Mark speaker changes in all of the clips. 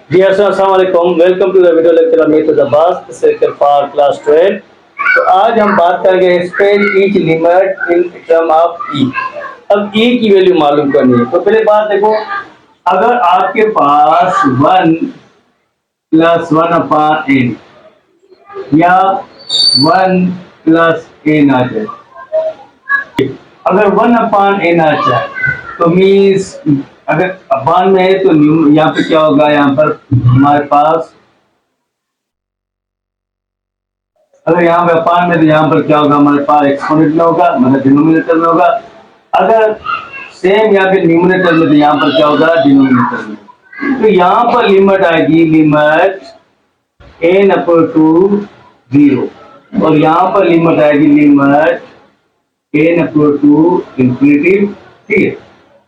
Speaker 1: जी अस्सलाम वालेकुम, welcome to the video lecture on the vast sector for class 12। तो आज हम बात करेंगे span each limit in term of E. अब ई की वैल्यू मालूम करनी है। तो पहले बात देखो, अगर आपके पास 1 प्लस 1 अपॉन एन या 1 प्लस एन आ जाए, अगर 1 अपॉन एन आ जाए तो मीन्स अगर अपॉन में है तो यहाँ पे क्या होगा, यहाँ पर हमारे पास अगर यहाँ पे अपॉन में तो यहाँ पर क्या होगा, हमारे पास एक्सपोनेंट में होगा, मतलब डिनोमिनेटर में होगा। अगर सेम यहाँ पे न्यूमरेटर में तो यहाँ पर क्या होगा, डिनोमिनेटर में। तो यहाँ पर लिमिट आएगी, लिमिट एन अपर टू 0, और यहाँ पर लिमिट आएगी limit n upper to infinity. ठीक है,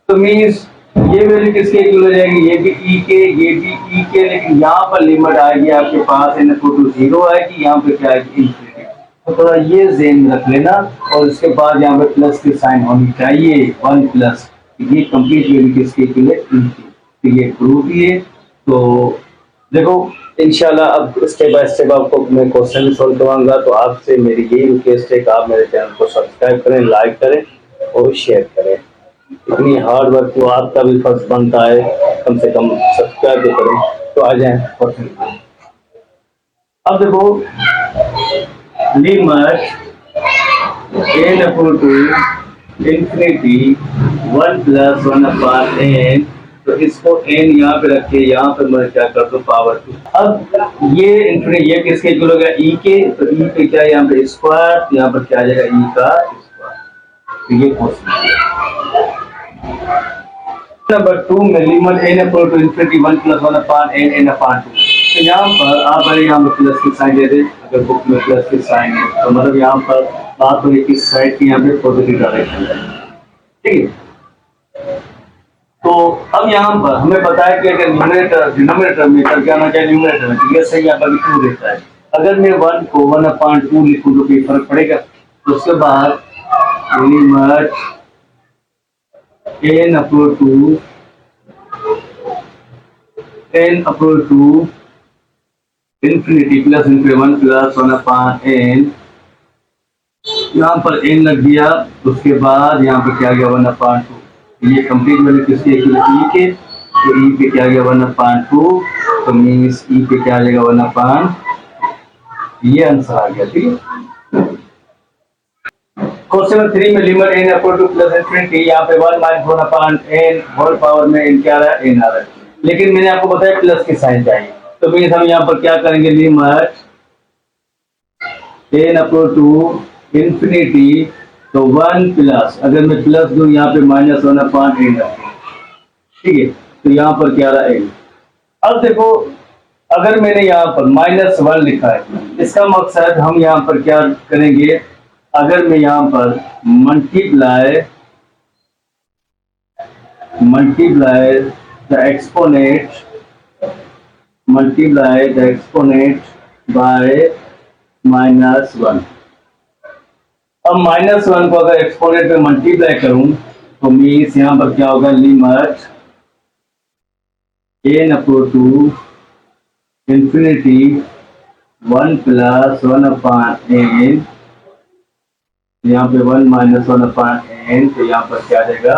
Speaker 1: तो मीन्स ये वैल्यू किसके इक्वल हो जाएगी, ये भी ई के, ये भी ई के, लेकिन यहाँ पर लिमिट आएगी आपके पास एन अपर टू 0 आएगी, यहाँ पे क्या आएगी, इंफिनिटी। तो थोड़ा ये ज़हन में रख लेना, और इसके बाद यहाँ पे प्लस की साइन होनी चाहिए, 1 प्लस। ये कंप्लीट वैल्यू किसके इक्वल है, तो ये प्रूफ ही है। तो देखो इंशाल्लाह अब स्टेप बाय स्टेप आपको मैं क्वेश्चन सॉल्व करवाऊंगा। तो आपसे मेरी यही रिक्वेस्ट है कि आप मेरे चैनल को सब्सक्राइब करें, लाइक करें और शेयर करें। इतनी हार्ड वर्क तो आपका भी फर्ज बनता है, कम से कम सब्सक्राइब तो करें। तो आ जाए क्वेश्चन पे। अब देखो, limit n upper to infinity 1 plus 1 upon n, तो इसको एन यहाँ पे रख के यहाँ पे मैं क्या कर दो, पावर 2। अब ये इंफिनिटी ये किसके इक्वल हो गया, ई के, तो ई पे क्या है, यहाँ पे स्क्वायर, तो यहाँ पर क्या आ जाएगा, ई का स्क्वायर। तो ये क्वेश्चन नंबर 2 में limit n upper to infinity 1 plus 1 upon n, n upon 2। तो यहाँ पर आप पहले यहाँ पर प्लस की साइन दे दे, अगर बुक में प्लस की साइन है तो मतलब यहाँ पर बात हो रही किस साइड की, यहाँ पे पॉजिटिव डायरेक्शन है। ठीक है, तो अब यहाँ पर हमें पता है कि अगर न्यूमरेटर डिनोमिनेटर में कर क्या होना चाहिए, न्यूमरेटर में, तो ये सही यहाँ पर 2 देता है। अगर मैं 1 को 1 अपॉन 2 लिखूँ तो कोई फर्क पड़ेगा। तो उसके बाद limit n upper to infinity plus infinity 1 plus 1 upon n, यहाँ पर एन लग गया, उसके बाद यहाँ पर क्या गया, 1 अपॉन 2। ये कंप्लीट वैल्यू किसकी इक्वल है, ई के, तो ई पे क्या गया, 1 अपॉन 2, तो मीन्स ई पे क्या आ जाएगा, 1 अपॉन, ये आंसर आ गया। ठीक है, क्वेश्चन नंबर 3 में limit n upper to plus infinity, यहाँ पे 1 minus 1 upon n whole power में एन क्या आ रहा है, एन आ रहा है, लेकिन मैंने आपको बताया प्लस की साइन चाहिए। तो मीन्स हम यहाँ पर क्या करेंगे, limit n upper to infinity, तो 1 प्लस, अगर मैं प्लस दूं यहाँ पे माइनस 1 अपॉन एन रखें। ठीक है, तो यहाँ पर क्या रहा, एन। अब देखो, अगर मैंने यहाँ पर -1 लिखा है, इसका मकसद हम यहाँ पर क्या करेंगे, अगर मैं यहाँ पर मल्टीप्लाई द एक्सपोनेंट बाय -1। अब -1 को अगर एक्सपोनेंट में मल्टीप्लाई करूं तो मीन्स यहाँ पर क्या होगा, limit n upper to infinity 1 plus 1 upon n, यहाँ पे 1 माइनस 1 अपॉन एन, तो यहाँ पर क्या आ जाएगा,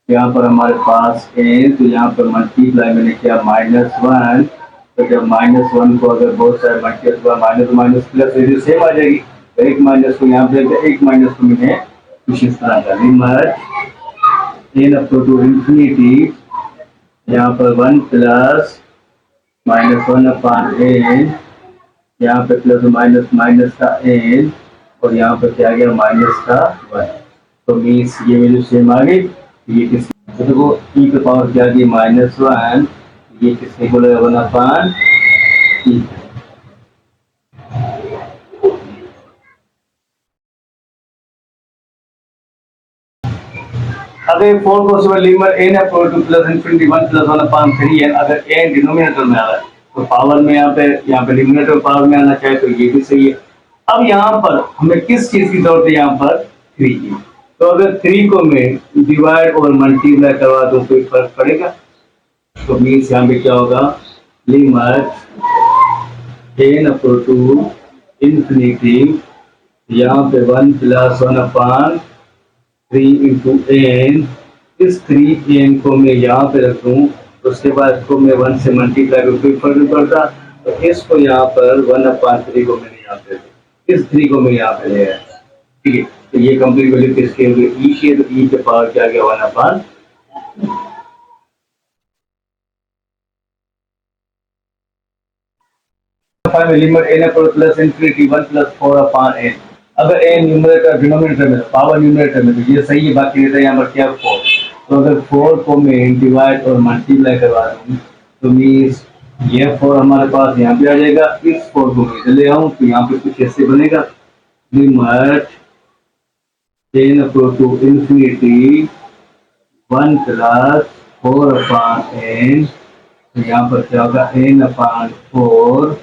Speaker 1: यहाँ पर हमारे पास एन, तो यहाँ पर मल्टीप्लाई मैंने किया -1, तो जब -1 को अगर बहुत सारे multiply minus minus plus value same आ जाएगी, एक माइनस को यहाँ पे एक माइनस को मैंने कुछ इस तरह का, limit n upper to infinity, यहाँ पर 1 प्लस -1 अपॉन एन, यहाँ पे प्लस माइनस माइनस का एन, और यहाँ पर क्या आ गया, माइनस का 1। तो मीन्स ये वैल्यू सेम आ गई। ये किस, तो देखो ई के पावर क्या गई, -1, ये किसके इक्वल है, 1 अपॉन ई। अगर 4 को limit n upper to plus infinity 1 plus 1 upon 3 है, अगर एन डिनोमिनेटर में आ रहा है तो पावर में यहाँ पे डिनोमिनेटर पावर में आना चाहिए, तो ये भी सही है। अब यहाँ पर हमें किस चीज की जरूरत है, यहाँ पर 3 की। तो अगर 3 को मैं डिवाइड और मल्टीप्लाई करवा दूं कोई फर्क पड़ेगा, तो मीन्स यहाँ पे क्या होगा, लिमिट एन अप्रो टू इंफिनिटी, यहाँ पे 1 प्लस 1/3 इस 3n को मैं यहाँ पे रखूँ, उसके बाद इसको मैं 1 से मल्टीप्लाई करूँ, कोई फर्क नहीं पड़ता। तो इसको यहाँ पर 1/3 को मैंने यहाँ पे, इस 3 को मैं यहाँ पे ले आया, ठीक है। तो ये कंप्लीट वैल्यू किसके हो गई, ई के, तो ई के पावर क्या गया 1/, limit n plus infinity 1 plus 4/n। अगर n न्यूमरेटर डिनोमिनेटर में, पावर न्यूमरेटर में, तो ये सही है, बाकी रहता है यहाँ पर क्या 4। तो अगर 4 को मैं डिवाइड और मल्टीप्लाई करवा दूँ तो मीन्स ये 4 हमारे पास यहाँ पे आ जाएगा, इस 4 को मैं ले आऊँ तो यहाँ पे कुछ ऐसे बनेगा, limit n to infinity 1 plus 4/n, तो यहाँ पर क्या होगा n/4,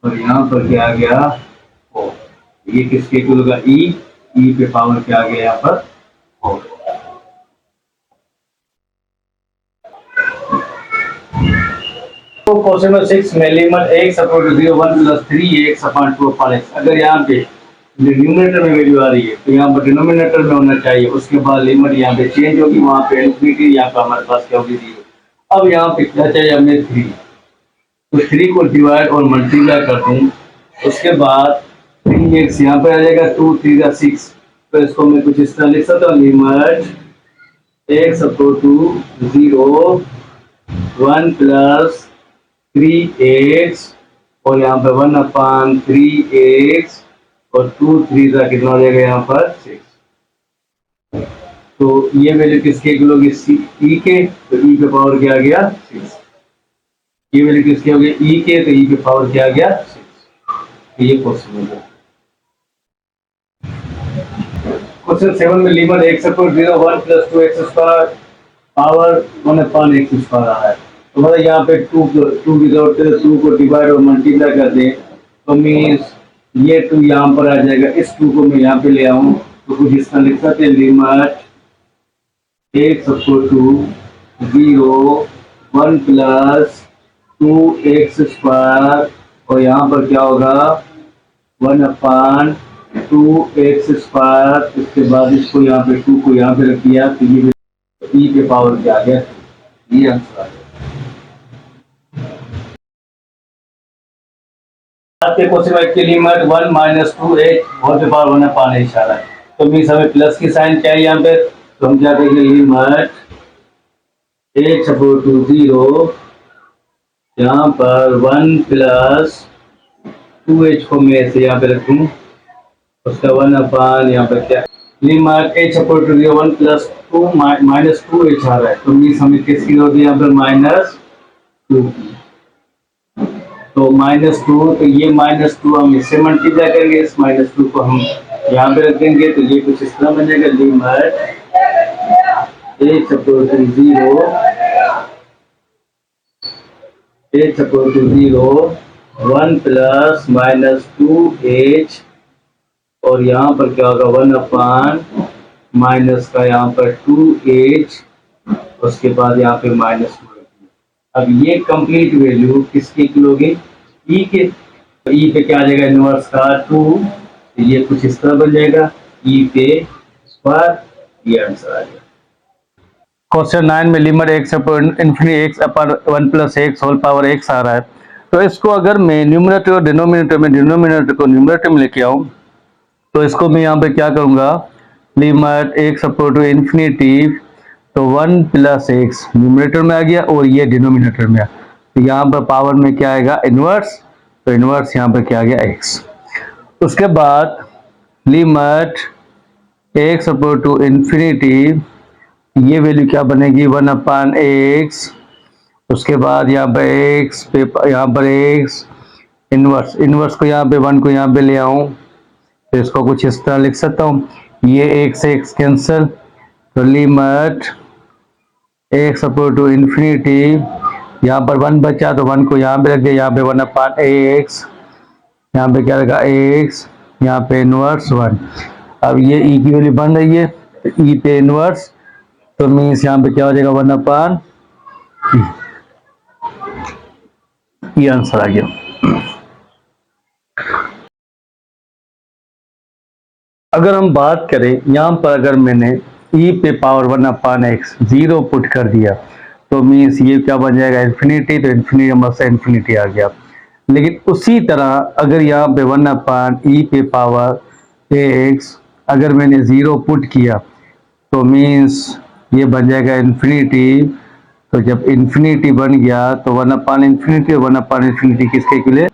Speaker 1: और यहाँ पर क्या आ गया 4। ये किसके इक्वल होगा, ई पे पावर क्या आ गया यहाँ पर 4। तो क्वेश्चन नंबर 6 में limit x approach 0 1 plus 3x/2/x। अगर यहाँ पे न्यूमरेटर में वैल्यू आ रही है तो यहाँ पर डिनोमिनेटर में होना चाहिए, उसके बाद लिमिट यहाँ पे चेंज होगी, वहां पे इंफिनिटी, यहाँ पे हमारे पास क्या होगी 0। अब यहाँ पे क्या चाहिए हमें 3, तो 3 को डिवाइड और मल्टीप्लाई कर दूं, उसके बाद 3x यहाँ पे आ जाएगा, 2 3 का 6। तो इसको मैं कुछ इस तरह लिख सकता हूँ, limit x approach to 0 1 plus 3x, और यहाँ पे 1/3x, और 2 3 का कितना हो जाएगा यहाँ पर 6। तो ये वैल्यू किसके इक्वल होगी, ई के, तो ई पे पावर क्या आ गया 6। ये वैल्यू किसके हो गई, ई के, तो ई पे पावर क्या आ गया 6। ये क्वेश्चन हो गया। क्वेश्चन 7 में limit x approach 0 1 plus 2x² power 1/x² आ रहा है। तो मतलब यहाँ पे 2 की जरूरत है, 2 को डिवाइड और मल्टीप्लाई कर दें तो मीन्स ये 2 यहाँ पर आ जाएगा, इस 2 को मैं यहाँ पे ले आऊँ तो कुछ इस तरह लिख सकते हैं, limit x approach to 0 1 plus 2x², और यहाँ पर क्या होगा 1/2x², इसके बाद इसको यहाँ पे 2 को यहाँ पे रख दिया, तो ये ई पे पावर क्या आ गया, ये आंसर आ गया। क्वेश्चन के लिमिट 1 माइनस 2h होल पे पावर 1/h आ रहा है, तो मीन्स हमें प्लस की साइन चाहिए यहाँ पे, तो हम क्या करेंगे, लिमिट h अप्रोच टू 0 यहाँ पर 1 प्लस 2h को मैं ऐसे यहाँ पे रखूँ, उसका 1/, यहाँ पर क्या limit h approach to 0 1 plus 2 minus 2h आ रहा है, तो मीन्स हमें किसकी जरूरत है यहाँ पर -2 की। तो -2, तो ये -2 हम इससे मल्टीप्लाई करेंगे, इस -2 को हम यहाँ पे रख देंगे, तो ये कुछ इस तरह बन जाएगा, limit h approach to 0 1 plus -2h, और यहाँ पर क्या होगा 1/, माइनस का यहाँ पर 2h, उसके बाद यहाँ पे -2। अब ये कंप्लीट वैल्यू किसकी इक्वल होगी, ई के, तो ई पे क्या आ जाएगा इनवर्स का 2, तो ये कुछ इस तरह बन जाएगा, ई पे स्क्वायर, ये आंसर आ जाएगा। क्वेश्चन 9 में limit x infinity x upper 1 plus x whole power x आ रहा है, तो इसको अगर मैं न्यूमरेटर और डिनोमिनेटर में, डिनोमिनेटर को न्यूमरेटर में लेके आऊँ तो इसको मैं यहाँ पे क्या करूँगा, limit x approach to infinity, तो 1 प्लस x न्यूमरेटर में आ गया और ये डिनोमिनेटर में आ, तो यहाँ पर पावर में क्या आएगा इनवर्स, तो इनवर्स यहाँ पर क्या आ गया x। उसके बाद limit x approach to infinity, ये वैल्यू क्या बनेगी 1/x, उसके बाद यहाँ पर x पे, यहाँ पर x इनवर्स, इनवर्स को यहाँ पे 1 को यहाँ पे ले आऊँ तो इसको कुछ इस तरह लिख सकता हूँ, ये x से x कैंसिल, तो limit x approach to infinity, यहाँ पर 1 बचा तो 1 को यहाँ पे रख दिया, यहाँ पे 1/x, यहाँ पे क्या लगा x, यहाँ पे इनवर्स 1। अब ये e की वैल्यू बन रही है, तो e पे इनवर्स, तो मीन्स यहाँ पे क्या हो जाएगा 1/, ये आंसर आ गया। अगर हम बात करें यहाँ पर, अगर मैंने e पे पावर 1/x 0 पुट कर दिया तो मीन्स ये क्या बन जाएगा, इन्फिनिटी। तो इन्फिनिटी नंबर से इन्फिनिटी आ गया। लेकिन उसी तरह अगर यहाँ पे 1/e पे पावर ax अगर मैंने 0 पुट किया तो मीन्स ये बन जाएगा इन्फिनिटी। तो जब इन्फिनिटी बन गया तो 1/infinity और 1/infinity किसके इक्वल?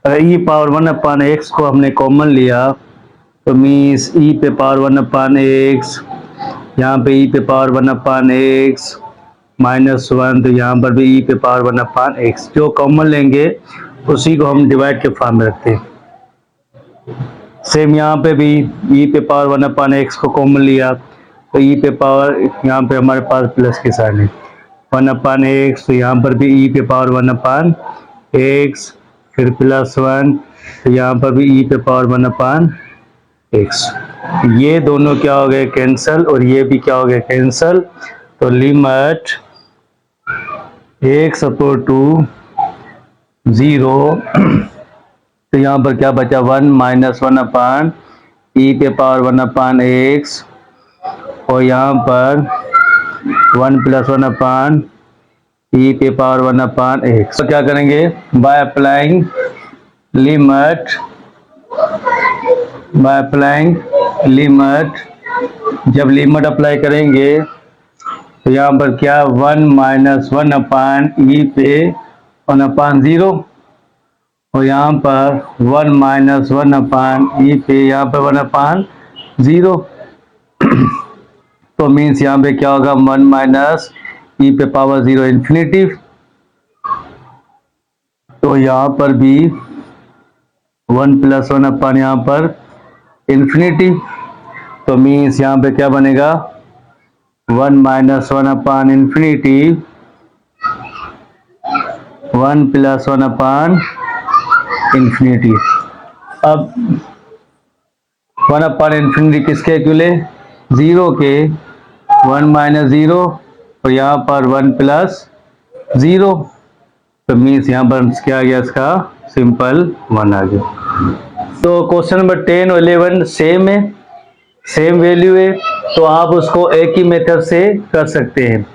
Speaker 1: अगर e पावर 1/x को हमने कॉमन लिया तो मीन्स e पे पावर 1/x, यहाँ पे e पे पावर 1/x -1, तो यहाँ पर भी e पे पावर 1/x जो कॉमन लेंगे उसी को हम डिवाइड के फॉर्म में रखते हैं। सेम यहाँ पे भी e पे पावर 1/x को कॉमन लिया तो e पे पावर, यहाँ पे हमारे पास प्लस के साइन है 1/x, तो यहाँ पर भी e पे पावर 1/x, फिर +1, तो यहाँ पर भी e पे पावर 1/x। ये दोनों क्या हो गए, कैंसल, और ये भी क्या हो गए, कैंसल। तो लिमिट x अपोज टू 0, तो यहाँ पर क्या बचा 1 - 1/e पे पावर 1/x, और यहाँ पर 1 + 1/e पे पावर 1/x। तो क्या करेंगे, बाय अप्लाइंग लिमिट, जब लिमिट अप्लाई करेंगे तो यहाँ पर क्या 1 - 1/e पे 1/0, और यहाँ पर 1 - 1/e पे यहाँ पर 1/0। तो मीन्स यहाँ पे क्या होगा 1 - e पे पावर 0 इन्फिनिटी। तो यहाँ पर भी 1 + 1 यहाँ पर इन्फिनिटी। तो मीन्स यहाँ पे क्या बनेगा 1 - 1/infinity 1 + 1/infinity। अब 1/infinity किसके इक्वल है, 0 के, 1 - 0, और यहाँ पर 1 + 0, तो मीन्स यहाँ पर क्या आ गया, इसका सिंपल 1 आ गया। तो क्वेश्चन नंबर 10 और 11 सेम है, सेम वैल्यू है, तो आप उसको एक ही मेथड से कर सकते हैं।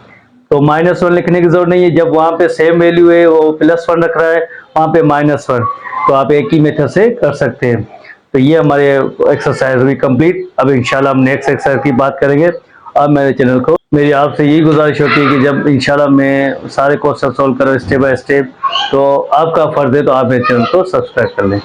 Speaker 1: तो -1 लिखने की जरूरत नहीं है, जब वहाँ पे सेम वैल्यू है, वो +1 रख रहा है, वहाँ पे -1, तो आप एक ही मेथड से कर सकते हैं। तो ये हमारे एक्सरसाइज हुई कंप्लीट। अब इंशाल्लाह हम नेक्स्ट एक्सरसाइज की बात करेंगे। अब मेरे चैनल को, मेरी आपसे यही गुजारिश होती है कि जब इंशाल्लाह मैं सारे क्वेश्चन सॉल्व करूँ स्टेप बाय स्टेप, तो आपका फर्ज है तो आप मेरे चैनल को सब्सक्राइब कर लें।